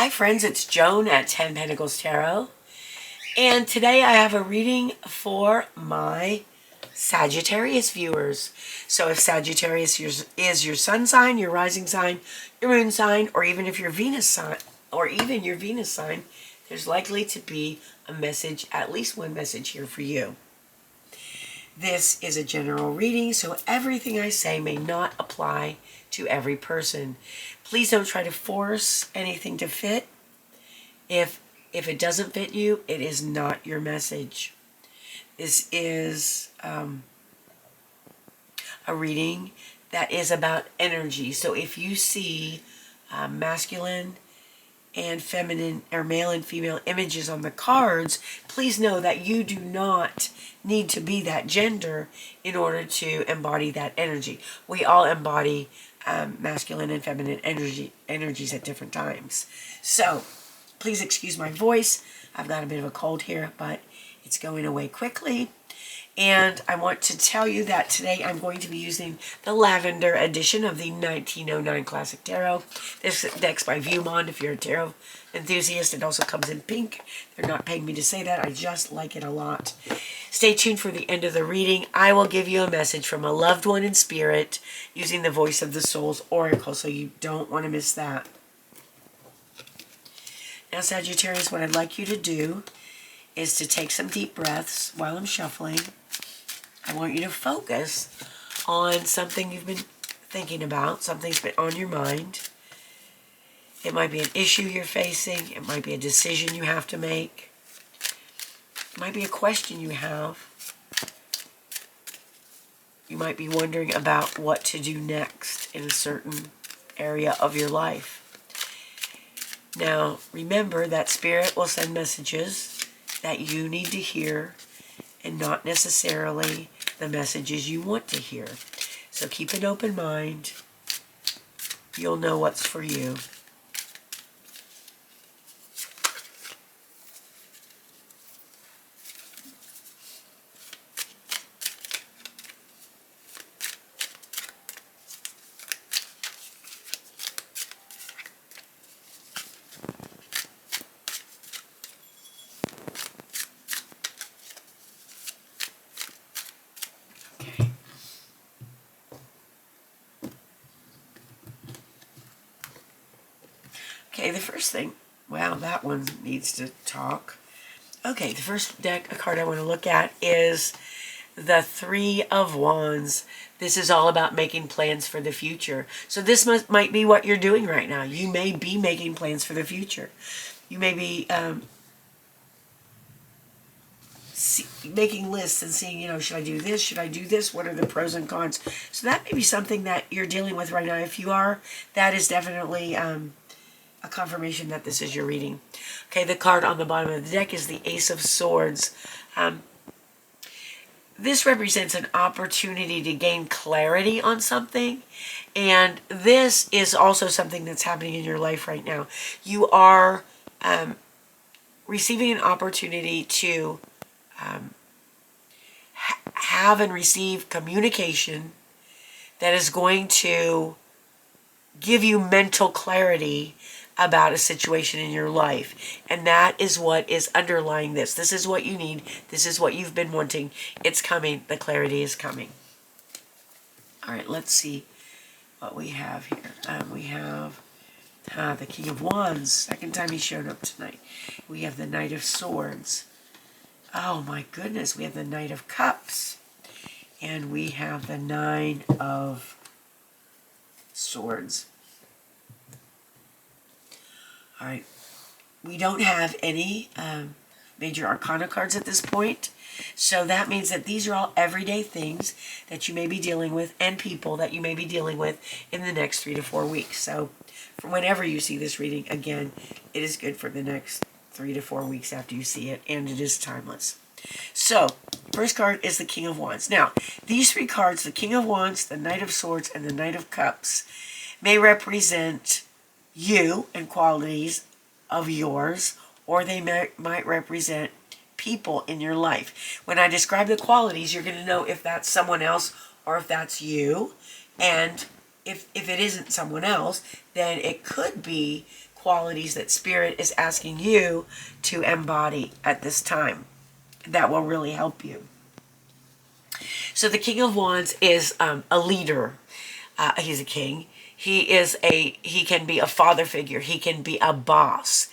Hi friends, it's Joan at 10 Pentacles Tarot, and today I have a reading for my Sagittarius viewers. So if Sagittarius is your sun sign, your rising sign, your moon sign, or even if your Venus sign, there's likely to be a message, at least one message here for you. This is a general reading, so everything I say may not apply to every person. Please don't try to force anything to fit. If it doesn't fit you, it is not your message. This is a reading that is about energy. So if you see masculine and feminine, or male and female images on the cards, please know that you do not need to be that gender in order to embody that energy. We all embody masculine and feminine energies at different times. So please excuse my voice. I've got a bit of a cold here, but it's going away quickly. And I want to tell you that today I'm going to be using the Lavender edition of the 1909 Classic Tarot. This deck's by Viewmont. If you're a tarot enthusiast, it also comes in pink. They're not paying me to say that. I just like it a lot. Stay tuned for the end of the reading. I will give you a message from a loved one in spirit using the Voice of the Soul's Oracle, so you don't want to miss that. Now, Sagittarius, what I'd like you to do is to take some deep breaths while I'm shuffling. I want you to focus on something you've been thinking about, something's been on your mind. It might be an issue you're facing. It might be a decision you have to make. It might be a question you have. You might be wondering about what to do next in a certain area of your life. Now, remember that Spirit will send messages that you need to hear and not necessarily the messages you want to hear. So keep an open mind. You'll know what's for you. Okay, the first thing, wow, that one needs to talk. Okay, the first card I want to look at is the Three of Wands. This is all about making plans for the future. So this might be what you're doing right now. You may be making plans for the future. You may be making lists and seeing, should I do this? Should I do this? What are the pros and cons? So that may be something that you're dealing with right now. If you are, that is definitely a confirmation that this is your reading. Okay, the card on the bottom of the deck is the Ace of Swords. This represents an opportunity to gain clarity on something, and this is also something that's happening in your life right now. You are receiving an opportunity to have and receive communication that is going to give you mental clarity about a situation in your life. And that is what is underlying this. This is what you need. This is what you've been wanting. It's coming. The clarity is coming. All right, let's see what we have here. We have the King of Wands. Second time he showed up tonight. We have the Knight of Swords. Oh my goodness, we have the Knight of Cups. And we have the Nine of Swords. All right, we don't have any major arcana cards at this point. So that means that these are all everyday things that you may be dealing with and people that you may be dealing with in the next 3 to 4 weeks. So for whenever you see this reading, again, it is good for the next 3 to 4 weeks after you see it, and it is timeless. So, first card is the King of Wands. Now, these three cards, the King of Wands, the Knight of Swords, and the Knight of Cups, may represent you and qualities of yours, or they might represent people in your life. When I describe the qualities, you're going to know if that's someone else or if that's you. And if it isn't someone else, then it could be qualities that Spirit is asking you to embody at this time that will really help you. So the King of Wands is a leader. He's a king. He can be a father figure. He can be a boss.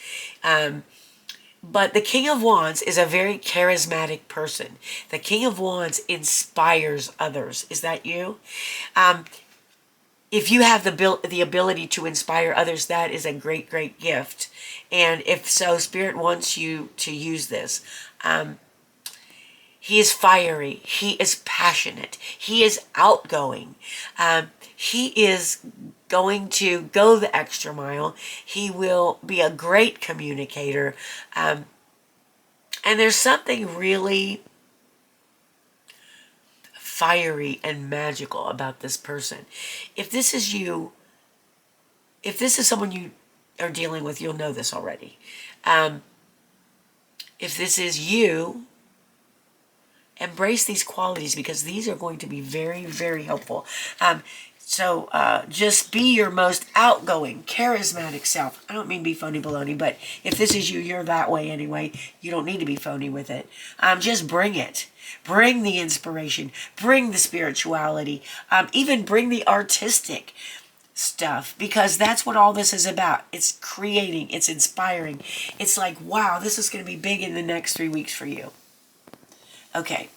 But the King of Wands is a very charismatic person. The King of Wands inspires others. Is that you? If you have the ability to inspire others, that is a great, great gift. And if so, Spirit wants you to use this. He is fiery. He is passionate. He is outgoing. He is going to go the extra mile. He will be a great communicator. And there's something really fiery and magical about this person. If this is you, if this is someone you are dealing with, you'll know this already. If this is you, embrace these qualities because these are going to be very, very helpful. So just be your most outgoing, charismatic self. I don't mean be phony baloney, but if this is you, you're that way anyway. You don't need to be phony with it. Just bring it. Bring the inspiration. Bring the spirituality. Even bring the artistic stuff, because that's what all this is about. It's creating. It's inspiring. It's like, wow, this is going to be big in the next 3 weeks for you. Okay.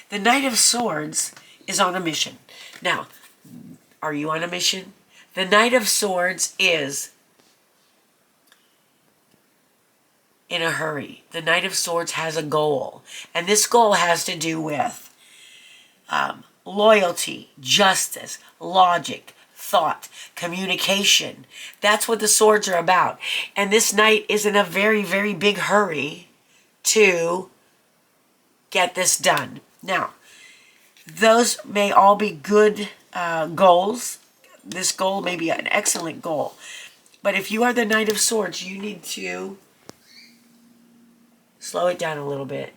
The Knight of Swords is on a mission. Now, are you on a mission? The Knight of Swords is in a hurry. The Knight of Swords has a goal. And this goal has to do with loyalty, justice, logic, thought, communication. That's what the swords are about. And this knight is in a very, very big hurry to get this done. Now, those may all be good goals. This goal may be an excellent goal. But if you are the Knight of Swords, you need to slow it down a little bit.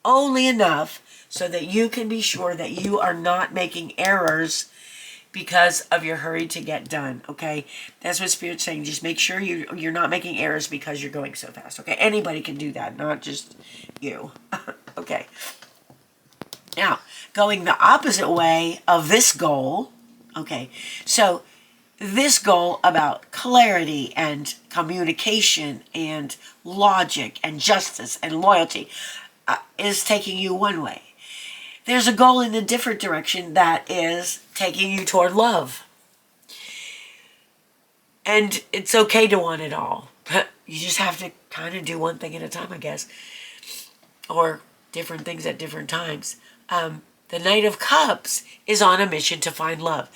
Only enough so that you can be sure that you are not making errors because of your hurry to get done, okay? That's what Spirit's saying. Just make sure you're not making errors because you're going so fast, okay? Anybody can do that, not just you. Okay. Now, going the opposite way of this goal, okay, so this goal about clarity and communication and logic and justice and loyalty is taking you one way. There's a goal in a different direction that is taking you toward love. And it's okay to want it all. You just have to kind of do one thing at a time, I guess. Or different things at different times. The Knight of Cups is on a mission to find love.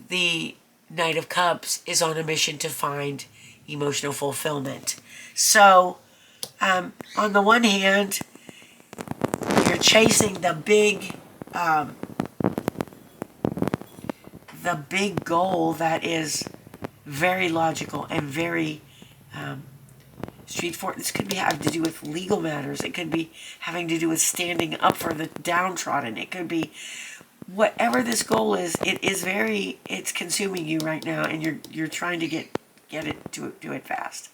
The Knight of Cups is on a mission to find emotional fulfillment. So, on the one hand, you're chasing the big goal that is very logical and very straightforward. This could have to do with legal matters. It could be having to do with standing up for the downtrodden. It could be whatever this goal is. It's consuming you right now, and you're trying to get it to do it fast.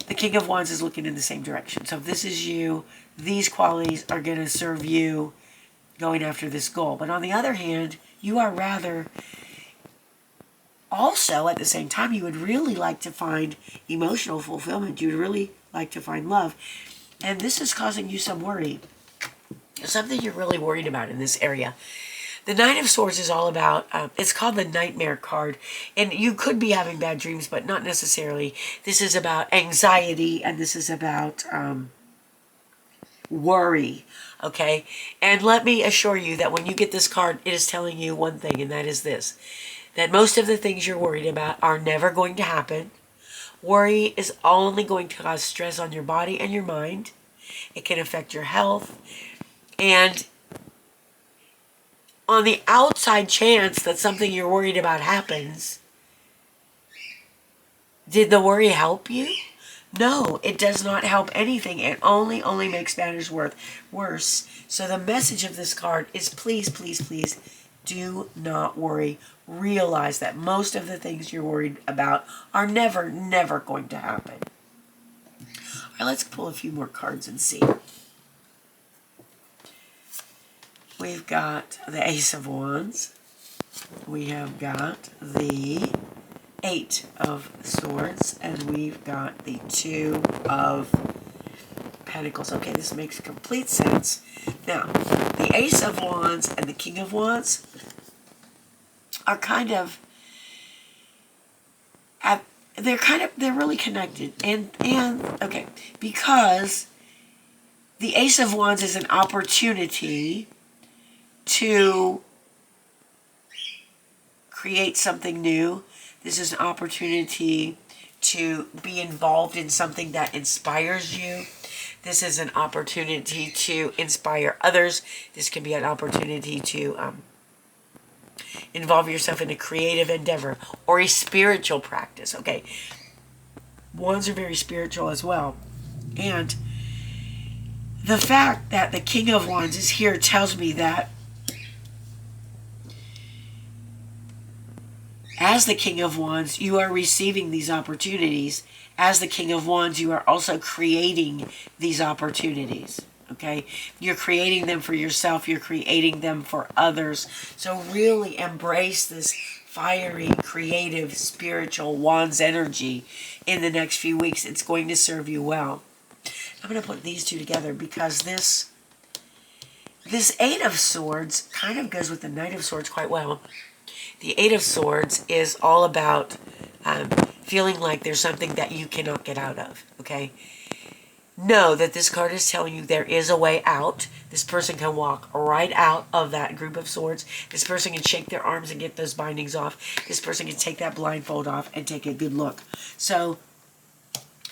The King of Wands is looking in the same direction. So if this is you, these qualities are going to serve you going after this goal. But on the other hand, you are rather also, at the same time, you would really like to find emotional fulfillment. You'd really like to find love. And this is causing you some worry. Something you're really worried about in this area. The Knight of Swords is all about, it's called the Nightmare card. And you could be having bad dreams, but not necessarily. This is about anxiety, and this is about worry. Okay? And let me assure you that when you get this card, it is telling you one thing, and that is this. That most of the things you're worried about are never going to happen. Worry is only going to cause stress on your body and your mind. It can affect your health. And on the outside chance that something you're worried about happens, did the worry help you? No, it does not help anything. It only makes matters worse. So the message of this card is please, please, please Do not worry. Realize that most of the things you're worried about are never going to happen. All right, let's pull a few more cards and see. We've got the Ace of Wands. We have got the Eight of Swords. And we've got the Two of Pentacles. Okay, this makes complete sense. Now, the Ace of Wands and the King of Wands are they're really connected. And okay, because the Ace of Wands is an opportunity to create something new. This is an opportunity to be involved in something that inspires you. This is an opportunity to inspire others. This can be an opportunity to involve yourself in a creative endeavor or a spiritual practice. Okay, wands are very spiritual as well. And the fact that the King of Wands is here tells me that as the King of Wands, you are receiving these opportunities. As the King of Wands, you are also creating these opportunities. Okay? You're creating them for yourself. You're creating them for others. So really embrace this fiery, creative, spiritual Wands energy in the next few weeks. It's going to serve you well. I'm going to put these two together because this Eight of Swords kind of goes with the Knight of Swords quite well. The Eight of Swords is all about feeling like there's something that you cannot get out of, okay? Know that this card is telling you there is a way out. This person can walk right out of that group of swords. This person can shake their arms and get those bindings off. This person can take that blindfold off and take a good look. So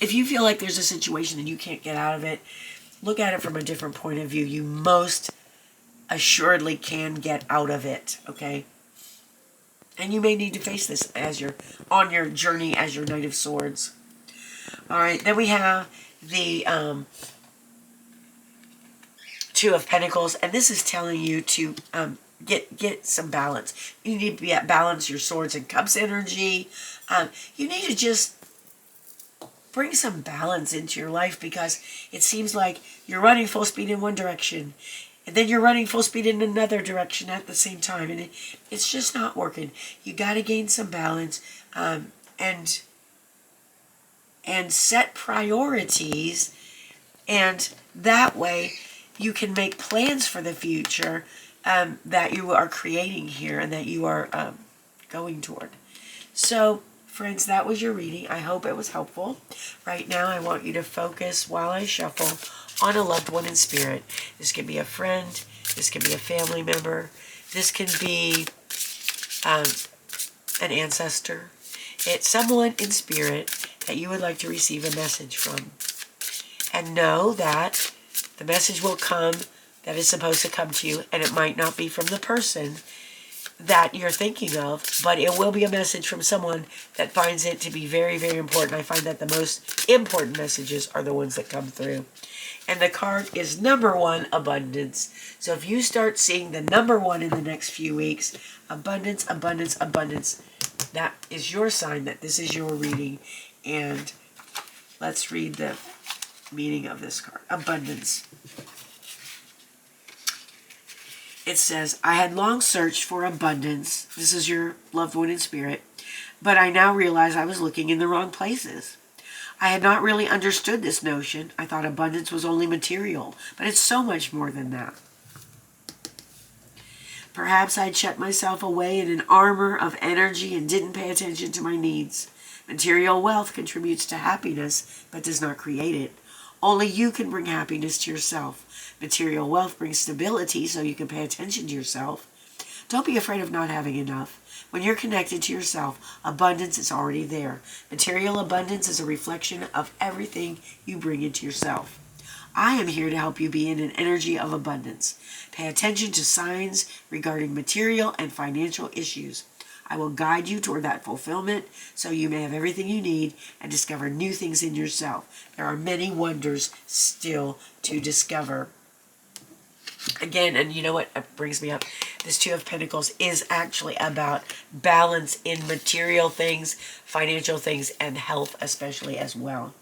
if you feel like there's a situation and you can't get out of it, look at it from a different point of view. You most assuredly can get out of it, okay? And you may need to face this as you're on your journey as your Knight of Swords. All right, then we have the Two of Pentacles, and this is telling you to get some balance. You need to balance your Swords and Cups energy. You need to just bring some balance into your life because it seems like you're running full speed in one direction and then you're running full speed in another direction at the same time, and it's just not working. You got to gain some balance and set priorities, and that way you can make plans for the future that you are creating here and that you are going toward. So, friends, that was your reading. I hope it was helpful. Right now, I want you to focus while I shuffle on a loved one in spirit. This can be a friend. This can be a family member. This can be an ancestor. It's someone in spirit that you would like to receive a message from. And know that the message will come that is supposed to come to you, and it might not be from the person that you're thinking of, but it will be a message from someone that finds it to be very, very important. I find that the most important messages are the ones that come through. And the card is number 1, abundance. So if you start seeing the number 1 in the next few weeks, abundance, abundance, abundance, that is your sign that this is your reading. And let's read the meaning of this card. Abundance. It says, I had long searched for abundance. This is your loved one in spirit. But I now realize I was looking in the wrong places. I had not really understood this notion. I thought abundance was only material, but it's so much more than that. Perhaps I'd shut myself away in an armor of energy and didn't pay attention to my needs. Material wealth contributes to happiness, but does not create it. Only you can bring happiness to yourself. Material wealth brings stability so you can pay attention to yourself. Don't be afraid of not having enough. When you're connected to yourself, abundance is already there. Material abundance is a reflection of everything you bring into yourself. I am here to help you be in an energy of abundance. Pay attention to signs regarding material and financial issues. I will guide you toward that fulfillment so you may have everything you need and discover new things in yourself. There are many wonders still to discover. Again, and you know what brings me up? This Two of Pentacles is actually about balance in material things, financial things, and health especially as well.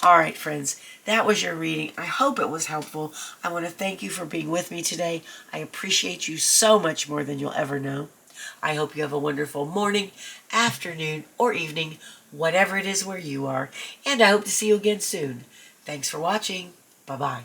All right, friends, that was your reading. I hope it was helpful. I want to thank you for being with me today. I appreciate you so much more than you'll ever know. I hope you have a wonderful morning, afternoon, or evening, whatever it is where you are, and I hope to see you again soon. Thanks for watching. Bye-bye.